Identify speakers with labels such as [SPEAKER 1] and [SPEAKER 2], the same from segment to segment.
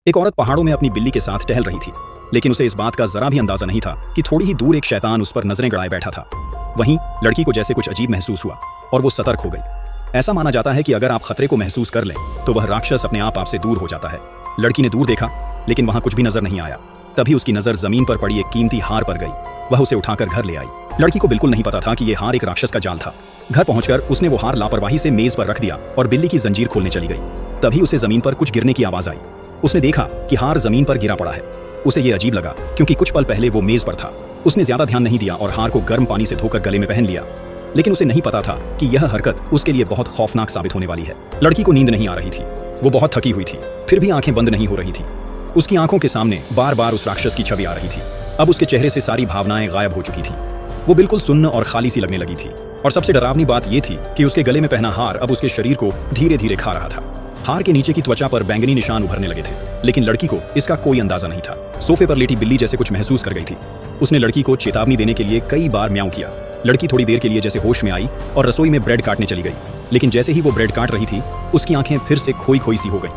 [SPEAKER 1] एक औरत पहाड़ों में अपनी बिल्ली के साथ टहल रही थी, लेकिन उसे इस बात का जरा भी अंदाजा नहीं था कि थोड़ी ही दूर एक शैतान उस पर नजरें गड़ाए बैठा था। वहीं लड़की को जैसे कुछ अजीब महसूस हुआ और वो सतर्क हो गई। ऐसा माना जाता है कि अगर आप खतरे को महसूस कर लें तो वह राक्षस अपने आप आपसे दूर हो जाता है। लड़की ने दूर देखा, लेकिन वहां कुछ भी नजर नहीं आया। तभी उसकी नजर जमीन पर पड़ी एक कीमती हार पर गई। वह उसे उठाकर घर ले आई। लड़की को बिल्कुल नहीं पता था कि यह हार एक राक्षस का जाल था। घर पहुंचकर उसने वो हार लापरवाही से मेज पर रख दिया और बिल्ली की जंजीर खोलने चली गई। तभी उसे जमीन पर कुछ गिरने की आवाज आई। उसने देखा कि हार जमीन पर गिरा पड़ा है। उसे ये अजीब लगा क्योंकि कुछ पल पहले वो मेज पर था। उसने ज्यादा ध्यान नहीं दिया और हार को गर्म पानी से धोकर गले में पहन लिया। लेकिन उसे नहीं पता था कि यह हरकत उसके लिए बहुत खौफनाक साबित होने वाली है। लड़की को नींद नहीं आ रही थी। वो बहुत थकी हुई थी, फिर भी आंखें बंद नहीं हो रही थी। उसकी आंखों के सामने बार बार उस राक्षस की छवि आ रही थी। अब उसके चेहरे से सारी भावनाएं गायब हो चुकी थी। वो बिल्कुल सुन्न और खाली सी लगने लगी थी। और सबसे डरावनी बात यह थी कि उसके गले में पहना हार अब उसके शरीर को धीरे धीरे खा रहा था। हार के नीचे की त्वचा पर बैंगनी निशान उभरने लगे थे, लेकिन लड़की को इसका कोई अंदाजा नहीं था। सोफे पर लेटी बिल्ली जैसे कुछ महसूस कर गई थी। उसने लड़की को चेतावनी देने के लिए कई बार म्याऊं किया। लड़की थोड़ी देर के लिए जैसे होश में आई और रसोई में ब्रेड काटने चली गई। लेकिन जैसे ही वो ब्रेड काट रही थी, उसकी आंखें फिर से खोई खोई सी हो गई।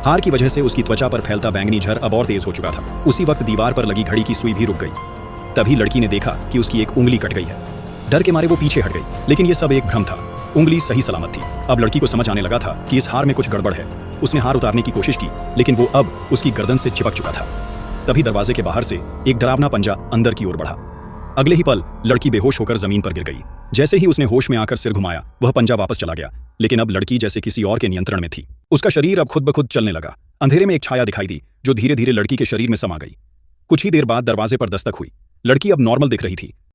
[SPEAKER 1] हार की वजह से उसकी त्वचा पर फैलता बैंगनी झर अब और तेज हो चुका था। उसी वक्त दीवार पर लगी घड़ी की सुई भी रुक गई। तभी लड़की ने देखा कि उसकी एक उंगली कट गई है। डर के मारे वो पीछे हट गई, लेकिन ये सब एक भ्रम था। उंगली सही सलामत थी। अब लड़की को समझ आने लगा था कि इस हार में कुछ गड़बड़ है। उसने हार उतारने की कोशिश की, लेकिन वो अब उसकी गर्दन से चिपक चुका था। तभी दरवाजे के बाहर से एक डरावना पंजा अंदर की ओर बढ़ा। अगले ही पल लड़की बेहोश होकर जमीन पर गिर गई। जैसे ही उसने होश में आकर सिर घुमाया, वह पंजा वापस चला गया। लेकिन अब लड़की जैसे किसी और के नियंत्रण में थी। उसका शरीर अब खुद ब खुद चलने लगा। अंधेरे में एक छाया दिखाई दी जो धीरे धीरे लड़की के शरीर में समा गई। कुछ ही देर बाद दरवाजे पर दस्तक हुई। लड़की अब नॉर्मल दिख रही थी।